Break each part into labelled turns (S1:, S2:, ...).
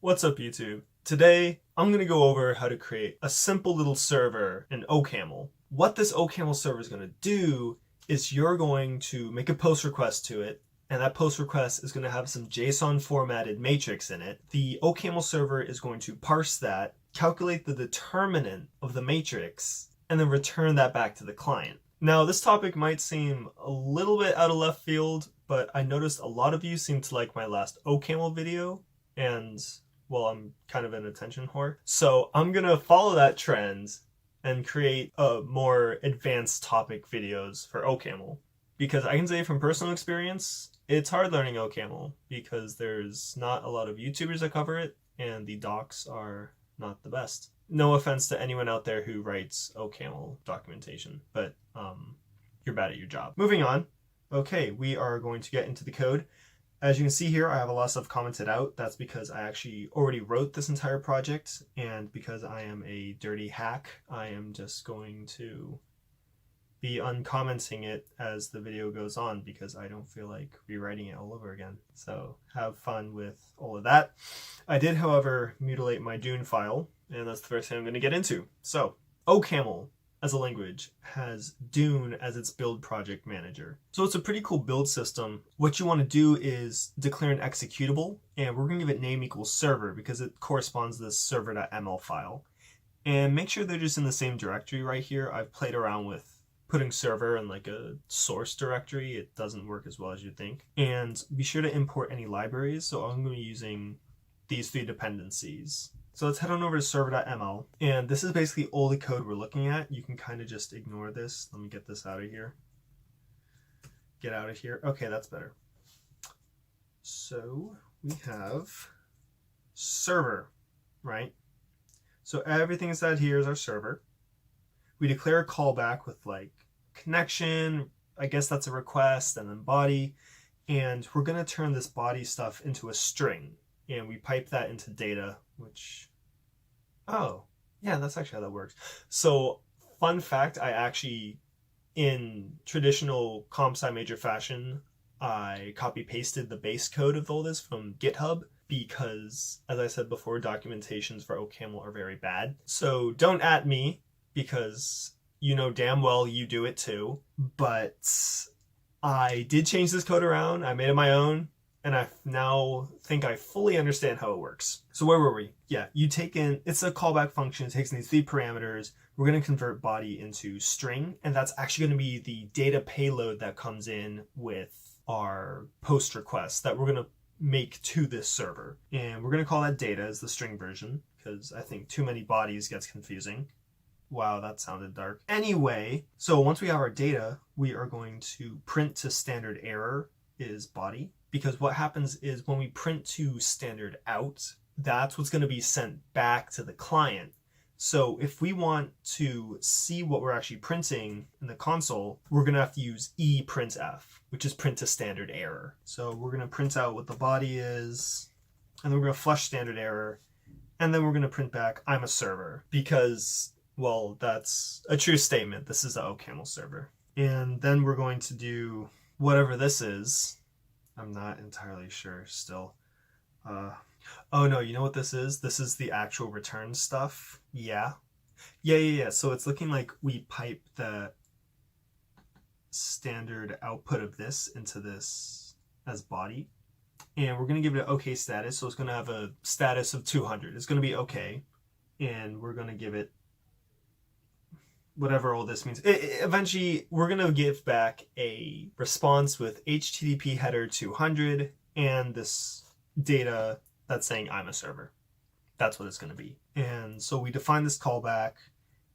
S1: What's up, YouTube? Today, I'm going to go over how to create a simple little server in OCaml. What this OCaml server is going to do is you're going to make a post request to it, and that post request is going to have some JSON formatted matrix in it. The OCaml server is going to parse that, calculate the determinant of the matrix, and then return that back to the client. Now, this topic might seem a little bit out of left field, but I noticed a lot of you seem to like my last OCaml video, and well, I'm kind of an attention whore. So I'm gonna follow that trend and create more advanced topic videos for OCaml. Because I can say from personal experience, it's hard learning OCaml because there's not a lot of YouTubers that cover it and the docs are not the best. No offense to anyone out there who writes OCaml documentation, but you're bad at your job. Moving on. Okay, we are going to get into the code. As you can see here, I have a lot of stuff commented out. That's because I actually already wrote this entire project, and because I am a dirty hack, I am just going to be uncommenting it as the video goes on because I don't feel like rewriting it all over again. So have fun with all of that. I did, however, mutilate my Dune file, and that's the first thing I'm going to get into. So OCaml as a language has Dune as its build project manager. So it's a pretty cool build system. What you want to do is declare an executable, and we're going to give it name equals server because it corresponds to this server.ml file. And make sure they're just in the same directory right here. I've played around with putting server in like a source directory. It doesn't work as well as you think. And be sure to import any libraries. So I'm going to be using these 3 dependencies. So let's head on over to server.ml, and this is basically all the code we're looking at. You can kind of just ignore this. Let me get this out of here. Get out of here. Okay, that's better. So we have server, right? So everything inside here is our server. We declare a callback with like connection, I guess that's a request, and then body. And we're going to turn this body stuff into a string. And we pipe that into data, which, oh, yeah, that's actually how that works. So, fun fact, I actually, in traditional comp-sci major fashion, I copy-pasted the base code of all this from GitHub because, as I said before, documentations for OCaml are very bad. So, don't at me because you know damn well you do it too. But I did change this code around. I made it my own. And I now think I fully understand how it works. So where were we? Yeah, you take in, it's a callback function. It takes in these 3 parameters. We're going to convert body into string. And that's actually going to be the data payload that comes in with our post request that we're going to make to this server. And we're going to call that data as the string version because I think too many bodies gets confusing. Wow, that sounded dark. Anyway, so once we have our data, we are going to print to standard error is body. Because what happens is when we print to standard out, that's what's going to be sent back to the client. So if we want to see what we're actually printing in the console, we're going to have to use eprintf, which is print to standard error. So we're going to print out what the body is, and then we're going to flush standard error, and then we're going to print back, I'm a server, because, well, that's a true statement. This is the OCaml server. And then we're going to do whatever this is. I'm not entirely sure still. Oh no, you know what this is? This is the actual return stuff. Yeah. So it's looking like we pipe the standard output of this into this as body. And we're going to give it an OK status. So it's going to have a status of 200. It's going to be OK. And we're going to give it whatever all this means. Eventually, we're going to give back a response with HTTP header 200 and this data that's saying I'm a server. That's what it's going to be. And so we define this callback,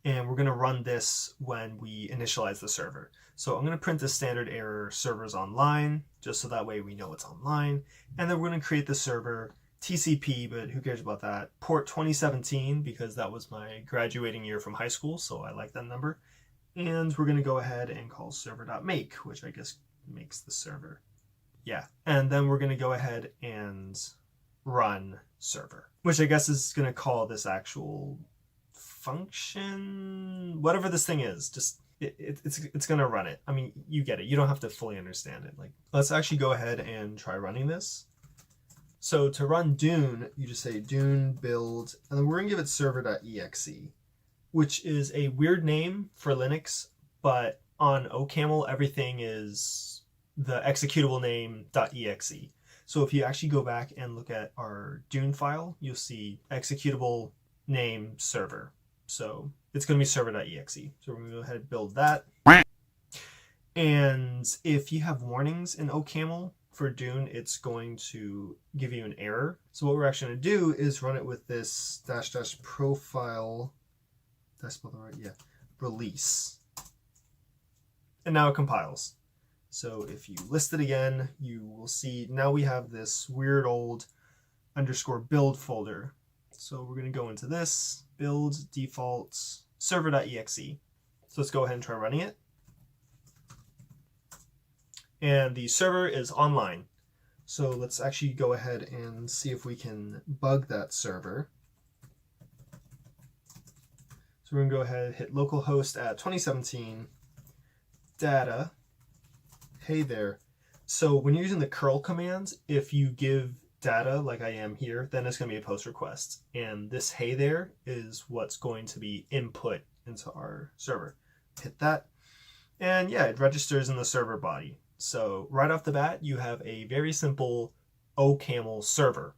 S1: and we're going to run this when we initialize the server. So I'm going to print the standard error servers online, just so that way we know it's online. And then we're going to create the server TCP, but who cares about that? Port 2017, because that was my graduating year from high school, so I like that number. And we're going to go ahead and call server.make, which I guess makes the server. Yeah, and then we're going to go ahead and run server, which I guess is going to call this actual function, whatever this thing is, just it's going to run it. I mean, you get it. You don't have to fully understand it. Like, let's actually go ahead and try running this. So to run Dune, you just say Dune build, and then we're going to give it server.exe, which is a weird name for Linux, but on OCaml, everything is the executable name .exe. So if you actually go back and look at our Dune file, you'll see executable name server. So it's going to be server.exe. So we're going to go ahead and build that. And if you have warnings in OCaml for Dune, it's going to give you an error. So what we're actually going to do is run it with this --profile, did I spell that right? Yeah, release. And now it compiles. So if you list it again, you will see now we have this weird old _build folder. So we're going to go into this, build default server.exe. So let's go ahead and try running it. And the server is online. So let's actually go ahead and see if we can bug that server. So we're going to go ahead and hit localhost at 2017 data. Hey there. So when you're using the curl command, if you give data like I am here, then it's going to be a post request. And this hey there is what's going to be input into our server. Hit that. And yeah, it registers in the server body. So right off the bat, you have a very simple OCaml server.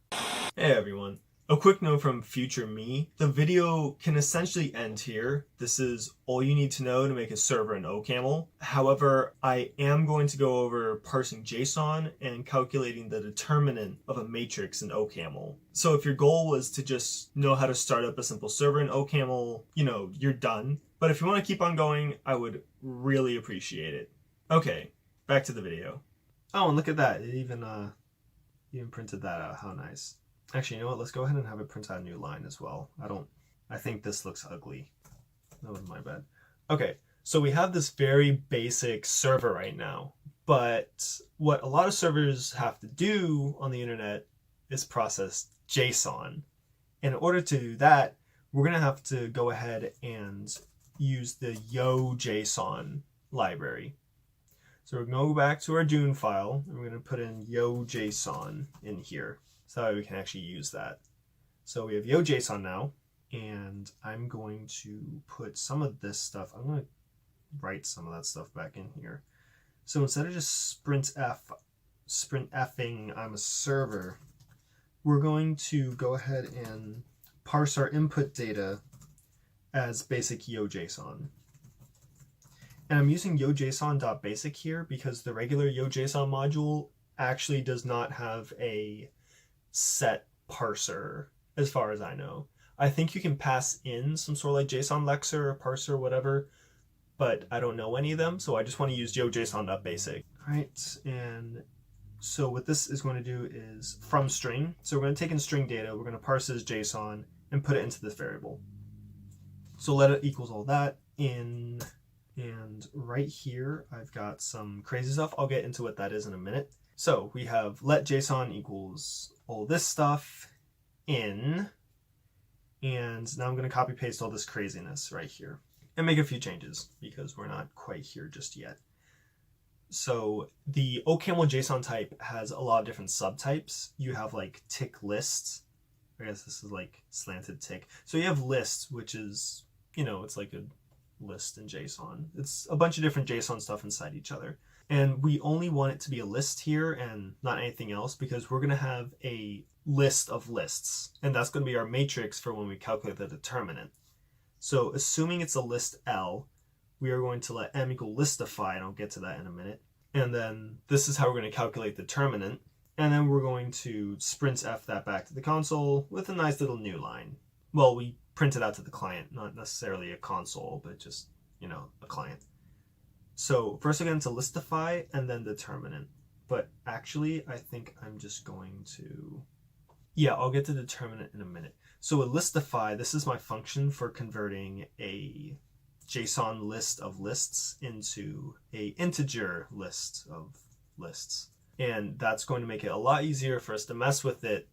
S1: Hey everyone. A quick note from future me. The video can essentially end here. This is all you need to know to make a server in OCaml. However, I am going to go over parsing JSON and calculating the determinant of a matrix in OCaml. So if your goal was to just know how to start up a simple server in OCaml, you're done. But if you want to keep on going, I would really appreciate it. Okay, back to the video. Oh, and look at that. It even printed that out. How nice. Actually, you know what? Let's go ahead and have it print out a new line as well. I think this looks ugly. That was my bad. Okay, so we have this very basic server right now, but what a lot of servers have to do on the internet is process JSON. And in order to do that, we're gonna have to go ahead and use the yo.json library. So we're gonna go back to our Dune file, and we're gonna put in yo.json in here. So that way we can actually use that. So we have yo.json now, and I'm going to put some of this stuff, I'm going to write some of that stuff back in here. So instead of just sprintfing I'm a server, we're going to go ahead and parse our input data as basic yo.json. And I'm using yo.json.basic here because the regular yo.json module actually does not have a set parser as far as I know. I think you can pass in some sort of like JSON lexer or parser or whatever, but I don't know any of them, so I just want to use yo.json.basic. All right, and so what this is going to do is from string. So we're going to take in string data, we're going to parse this JSON and put it into this variable. So let it equals all that in, and right here I've got some crazy stuff. I'll get into what that is in a minute. So we have let JSON equals all this stuff in, and now I'm going to copy paste all this craziness right here and make a few changes because we're not quite here just yet. So the OCaml JSON type has a lot of different subtypes. You have like tick lists. I guess this is like slanted tick. So you have lists, which is, it's like a list in JSON. It's a bunch of different JSON stuff inside each other. And we only want it to be a list here and not anything else because we're going to have a list of lists. And that's going to be our matrix for when we calculate the determinant. So assuming it's a list L, we are going to let m equal listify, and I'll get to that in a minute. And then this is how we're going to calculate the determinant. And then we're going to sprintf that back to the console with a nice little new line. Well, we print it out to the client, not necessarily a console, but just, a client. So first again to listify and then determinant. But actually, I think I'm just going to... Yeah, I'll get to determinant in a minute. So with listify, this is my function for converting a JSON list of lists into a integer list of lists. And that's going to make it a lot easier for us to mess with it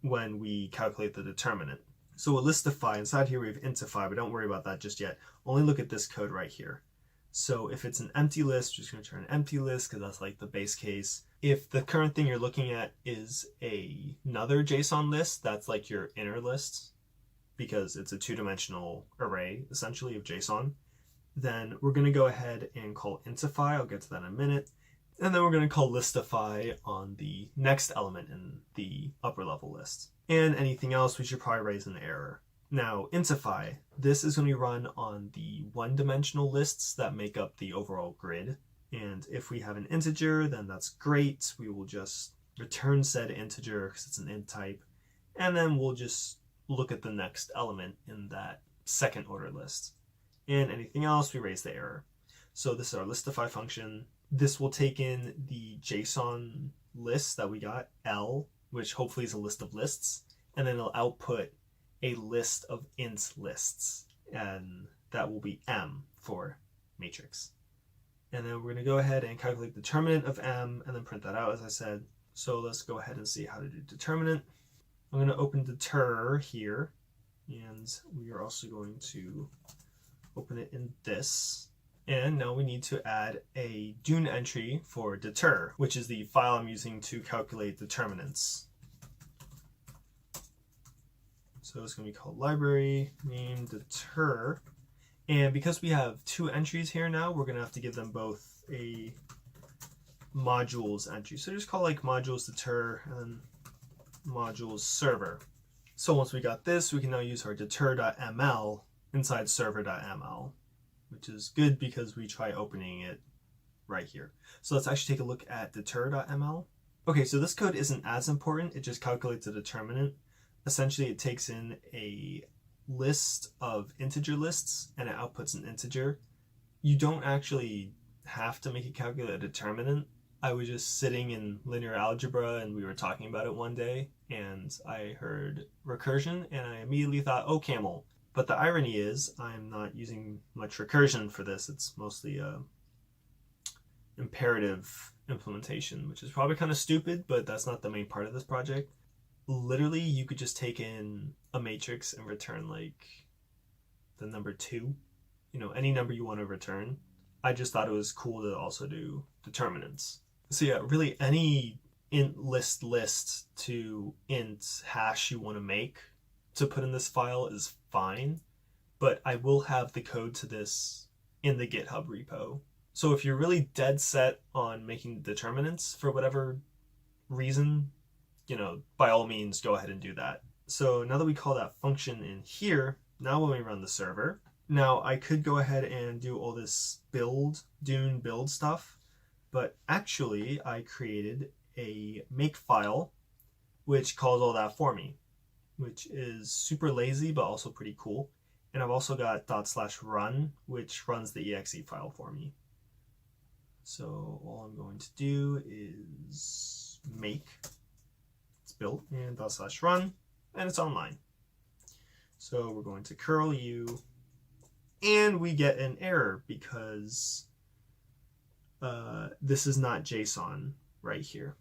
S1: when we calculate the determinant. So with listify, inside here we have intify, but don't worry about that just yet. Only look at this code right here. So if it's an empty list, we're just going to return an empty list because that's like the base case. If the current thing you're looking at is another JSON list, that's like your inner list because it's a two-dimensional array essentially of JSON, then we're going to go ahead and call intify. I'll get to that in a minute. And then we're going to call listify on the next element in the upper level list. And anything else, we should probably raise an error. Now, intify, this is going to be run on the one-dimensional lists that make up the overall grid. And if we have an integer, then that's great. We will just return said integer because it's an int type. And then we'll just look at the next element in that second order list. And anything else, we raise the error. So this is our listify function. This will take in the JSON list that we got, L, which hopefully is a list of lists, and then it'll output a list of int lists, and that will be M for matrix. And then we're going to go ahead and calculate the determinant of M and then print that out, as I said. So let's go ahead and see how to do determinant. I'm going to open deter here, and we are also going to open it in this. And now we need to add a Dune entry for deter, which is the file I'm using to calculate determinants. So it's going to be called library name deter. And because we have two entries here now, we're going to have to give them both a modules entry. So just call like modules deter and then modules server. So once we got this, we can now use our deter.ml inside server.ml, which is good because we try opening it right here. So let's actually take a look at deter.ml. Okay, so this code isn't as important. It just calculates a determinant. Essentially, it takes in a list of integer lists and it outputs an integer. You don't actually have to make it calculate a determinant. I was just sitting in linear algebra and we were talking about it one day and I heard recursion and I immediately thought, OCaml. But the irony is I'm not using much recursion for this. It's mostly imperative implementation, which is probably kind of stupid, but that's not the main part of this project. Literally, you could just take in a matrix and return like the number 2, any number you want to return. I just thought it was cool to also do determinants. So yeah, really any int list to int hash you want to make to put in this file is fine, but I will have the code to this in the GitHub repo. So if you're really dead set on making determinants for whatever reason, by all means, go ahead and do that. So now that we call that function in here, now when we run the server, now I could go ahead and do all this Dune build stuff, but actually I created a makefile which calls all that for me, which is super lazy, but also pretty cool. And I've also got /run, which runs the exe file for me. So all I'm going to do is make, it's built, and /run, and it's online. So we're going to curl u, and we get an error because this is not JSON right here.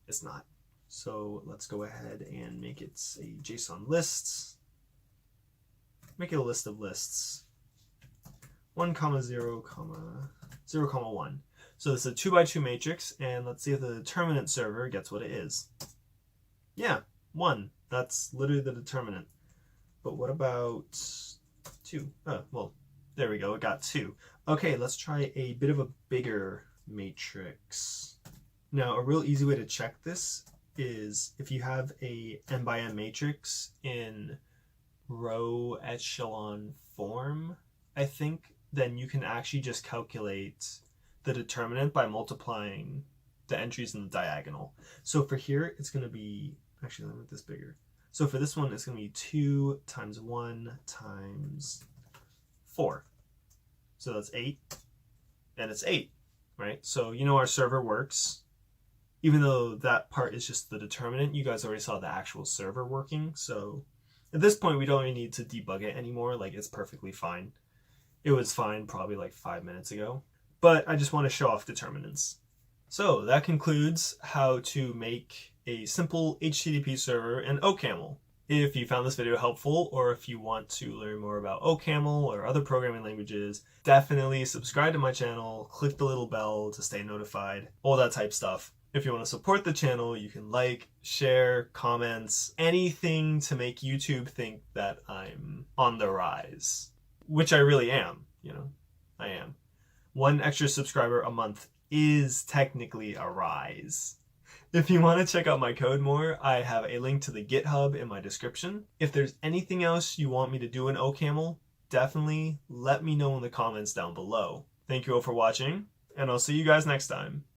S1: It's not. So let's go ahead and make it a JSON list. Make it a list of lists. 1, 0, 0, 1. So this is a 2x2 matrix, and let's see if the determinant server gets what it is. Yeah, 1. That's literally the determinant. But what about 2? Oh, well, there we go. It got 2. Okay, let's try a bit of a bigger matrix. Now, a real easy way to check this is if you have a n by n matrix in row echelon form, I think, then you can actually just calculate the determinant by multiplying the entries in the diagonal. So for here, it's going to be, actually, let me make this bigger. So for this one, it's going to be 2 times 1 times 4. So that's 8, and it's 8, right? So our server works. Even though that part is just the determinant, you guys already saw the actual server working. So at this point, we don't even need to debug it anymore. Like, it's perfectly fine. It was fine probably like 5 minutes ago. But I just want to show off determinants. So that concludes how to make a simple HTTP server in OCaml. If you found this video helpful, or if you want to learn more about OCaml or other programming languages, definitely subscribe to my channel, click the little bell to stay notified, all that type stuff. If you want to support the channel, you can like, share, comments, anything to make YouTube think that I'm on the rise. Which I really am, you know, I am. 1 extra subscriber a month is technically a rise. If you want to check out my code more, I have a link to the GitHub in my description. If there's anything else you want me to do in OCaml, definitely let me know in the comments down below. Thank you all for watching, and I'll see you guys next time.